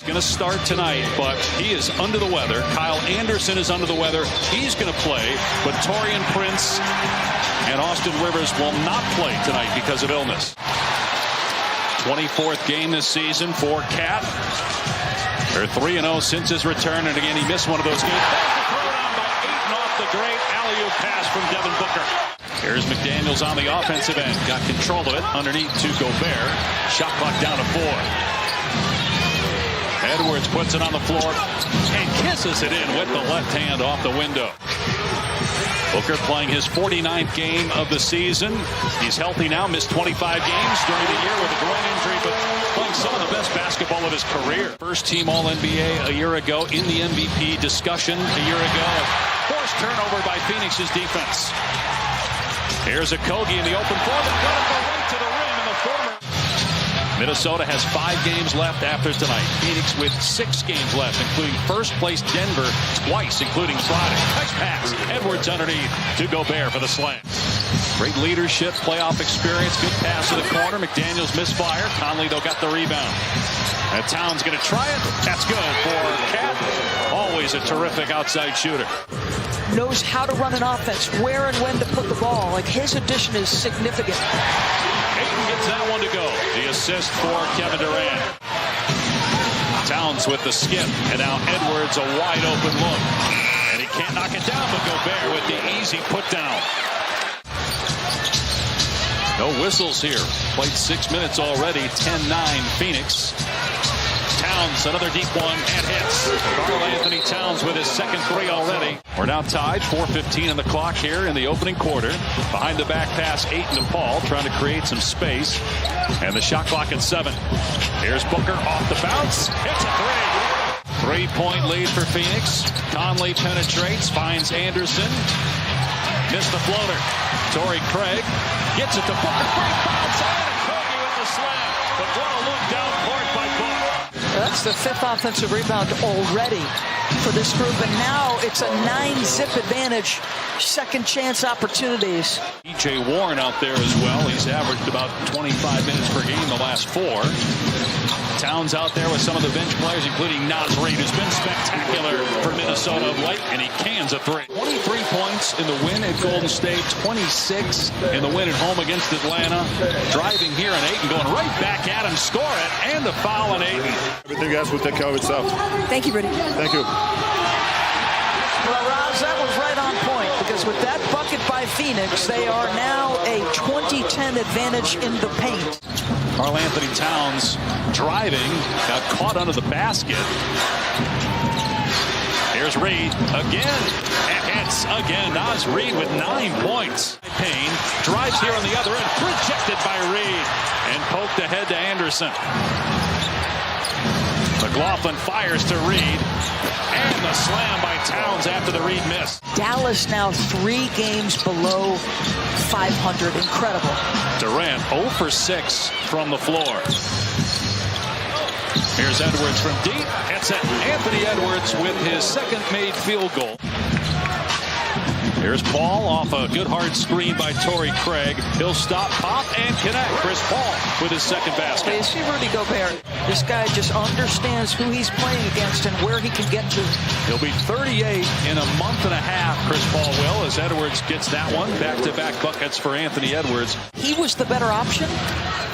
Going to start tonight, but he is under the weather. Kyle Anderson is under the weather. He's going to play, but Taurean Prince and Austin Rivers will not play tonight because of illness. 24th game this season for Cat. They're 3-0 since his return, and again, he missed one of those games. There's the throw down by Ayton off the great alley-oop pass from Devin Booker. Here's McDaniels on the offensive end. Got control of it underneath to Gobert. Shot clock down to 4. Edwards puts it on the floor and kisses it in with the left hand off the window. Booker playing his 49th game of the season. He's healthy now, missed 25 games during the year with a groin injury, but playing some of the best basketball of his career. First team All-NBA a year ago, in the MVP discussion a year ago. Forced turnover by Phoenix's defense. Here's Okogie in the open floor. They're going to go right to the rim in the former. Minnesota has 5 games left after tonight. Phoenix with 6 games left, including first place Denver twice, including Friday. Nice pass. Edwards underneath to Gobert for the slam. Great leadership, playoff experience, good pass to the corner. McDaniels misfire. Conley, though, got the rebound. And Towns going to try it. That's good for Cat. Always a terrific outside shooter. Knows how to run an offense, where and when to put the ball. Like, his addition is significant. Ayton gets that one to go. The assist for Kevin Durant. Towns with the skip, and now Edwards a wide open look. And he can't knock it down, but Gobert with the easy put down. No whistles here. Played 6 minutes already. 10-9 Phoenix. Towns, another deep one, and hits. Karl-Anthony Towns with his second 3 already. We're now tied, 4:15 on the clock here in the opening quarter. Behind the back pass, Ayton to Paul, trying to create some space. And the shot clock at 7. Here's Booker off the bounce. Hits a 3. 3-point lead for Phoenix. Conley penetrates, finds Anderson. Missed the floater. Torrey Craig gets it to Booker. Great bounce, and Okogie with the slam. But what a look down court by Booker. That's the 5th offensive rebound already for this group, and now it's a 9-zip advantage. Second chance opportunities. E.J. Warren out there as well. He's averaged about 25 minutes per game the last 4. Towns out there with some of the bench players, including Naz Reid, who's been spectacular for Minnesota of late, and he cans a 3. 23 points in the win at Golden State, 26 in the win at home against Atlanta. Driving here, and Ayton going right back at him, score it, and a foul on Ayton. Everything else will take care of itself. Thank you, Rudy. Thank you. Well, Roz, that was right on point, because with that bucket by Phoenix, they are now a 20-10 advantage in the paint. Karl-Anthony Towns driving, got caught under the basket. Here's Reid again, and hits again. Naz Reid with 9 points. Payne drives here on the other end, rejected by Reid, and poked ahead to Anderson. McLaughlin fires to Reid, and the slam by Towns after the Reid miss. Dallas now 3 games below 500. Incredible. Durant 0 for 6 from the floor. Here's Edwards from deep. Hits it. Anthony Edwards with his second made field goal. Here's Paul off a good hard screen by Torrey Craig. He'll stop, pop, and connect. Chris Paul with his second basket. You see Rudy Gobert. This guy just understands who he's playing against and where he can get to. He'll be 38 in a month and a half, Chris Paul will, as Edwards gets that one. Back-to-back buckets for Anthony Edwards. He was the better option.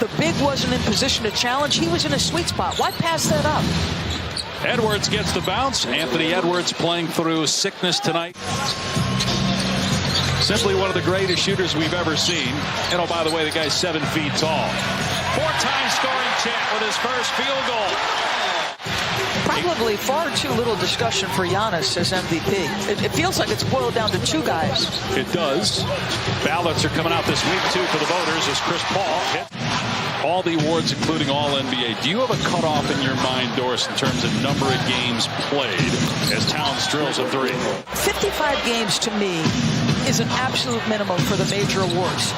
The big wasn't in position to challenge. He was in a sweet spot. Why pass that up? Edwards gets the bounce. Anthony Edwards playing through sickness tonight. Simply one of the greatest shooters we've ever seen. And oh, by the way, the guy's 7 feet tall. 4-time scoring champ with his first field goal. Probably far too little discussion for Giannis as MVP. It feels like it's boiled down to 2 guys. It does. Ballots are coming out this week, too, for the voters as Chris Paul hit all the awards, including All-NBA. Do you have a cutoff in your mind, Doris, in terms of number of games played as Towns drills a 3? 55 games, to me, is an absolute minimum for the major awards.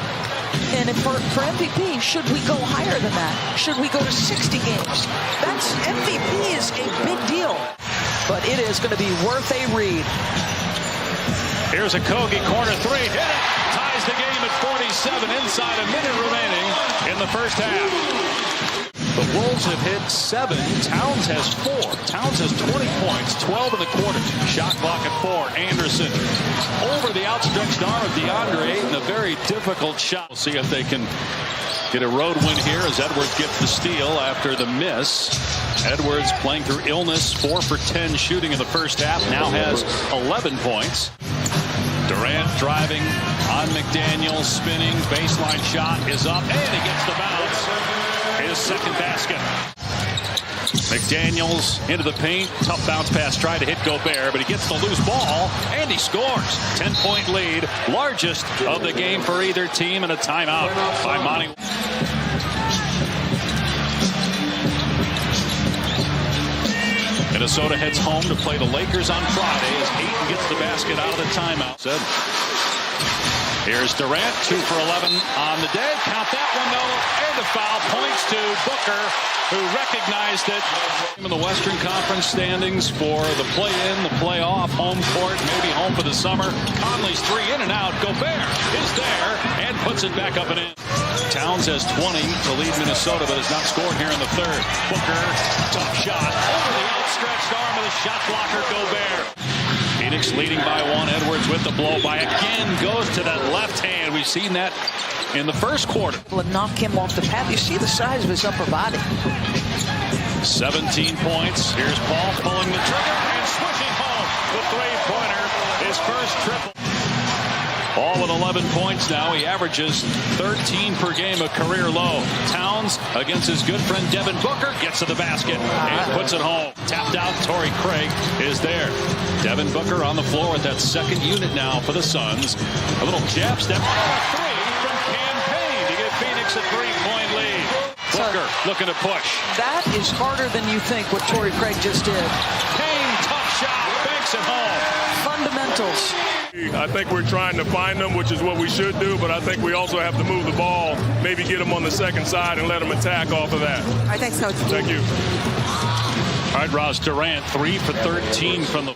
And if for MVP, should we go higher than that? Should we go to 60 games? That's MVP is a big deal. But it is going to be worth a read. Here's Okogie, corner 3, hit it! Ties the game at 47, inside a minute remaining in the first half. The Wolves have hit 7. Towns has 4. Towns has 20 points, 12 in the quarter. Shot clock at 4. Anderson over the outstretched arm of DeAndre Ayton. A very difficult shot. We'll see if they can get a road win here as Edwards gets the steal after the miss. Edwards playing through illness, 4 for 10 shooting in the first half. Now has 11 points. Durant driving on McDaniels, spinning, baseline shot is up, and he gets the bounce. His second basket. McDaniels into the paint, tough bounce pass, tried to hit Gobert, but he gets the loose ball, and he scores. 10-point lead, largest of the game for either team, and a timeout by Monty. Minnesota heads home to play the Lakers on Friday as Ayton gets the basket out of the timeout. Here's Durant, 2 for 11 on the day. Count that one, though, and the foul points to Booker, who recognized it. In the Western Conference standings for the play-in, the playoff, home court, maybe home for the summer. Conley's 3 in and out. Gobert is there and puts it back up and in. Towns has 20 to lead Minnesota, but has not scored here in the third. Booker, tough shot over the outstretched arm of the shot blocker, Gobert. Phoenix leading by 1. Edwards with the blow by again, goes to that left hand. We've seen that in the first quarter. Knock him off the pad. You see the size of his upper body. 17 points. Here's Paul pulling the trigger and swishing home the three-pointer. His first triple. Paul with 11 points now. He averages 13 per game, a career low. Towns against his good friend Devin Booker gets to the basket and puts it home. Tapped out. Torrey Craig is there. Devin Booker on the floor with that second unit now for the Suns. A little jab step. 3 from Campaign to give Phoenix a 3-point lead. Booker looking to push. That is harder than you think, what Torrey Craig just did. Payne, tough shot, banks it home. Fundamentals. I think we're trying to find them, which is what we should do, but I think we also have to move the ball, maybe get them on the second side and let them attack off of that. I think so. Thank you. All right, Ross Durant, 3 for 13 from the...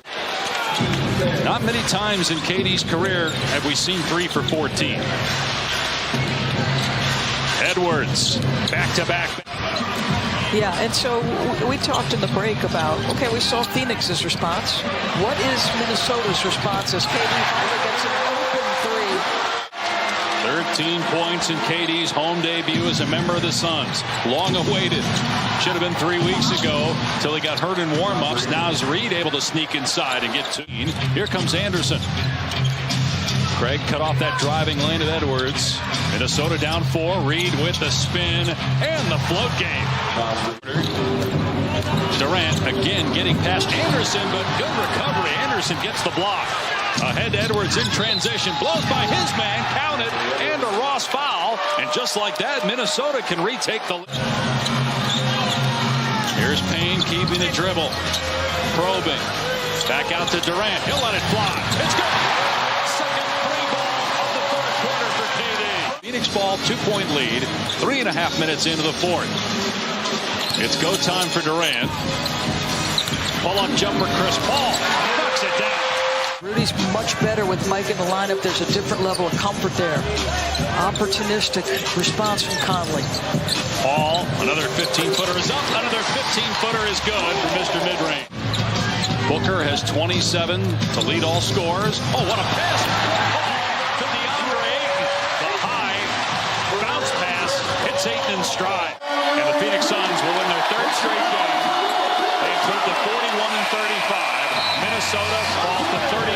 Not many times in KD's career have we seen 3 for 14. Edwards, back-to-back. Yeah, and so we talked in the break about, okay, we saw Phoenix's response. What is Minnesota's response as KD finally gets an open 13 points in KD's home debut as a member of the Suns. Long awaited. Should have been 3 weeks ago till he got hurt in warm-ups. Now is Reed able to sneak inside and get 2. Here comes Anderson. Craig cut off that driving lane of Edwards. Minnesota down 4. Reed with the spin and the float game. Durant again getting past Anderson, but good recovery. Anderson gets the block. Ahead to Edwards in transition. Blows by his man. Count it. And a Ross foul. And just like that, Minnesota can retake the lead. Here's Payne keeping the dribble. Probing. Back out to Durant. He'll let it fly. It's good. Second free ball of the fourth quarter for KD. Phoenix ball, 2-point lead. 3.5 minutes into the fourth. It's go time for Durant. Pull-up jumper, Chris Paul. Knocks it down. Rudy's much better with Mike in the lineup. There's a different level of comfort there. Opportunistic response from Conley. Paul, another 15-footer is up. Another 15-footer is good for Mr. Midrange. Booker has 27 to lead all scorers. Oh, what a pass. To DeAndre Ayton. The high bounce pass hits Ayton in stride. And the Phoenix Suns will win their 3rd straight game. They improved to 41-35. Minnesota falls to 39-38.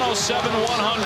107-100.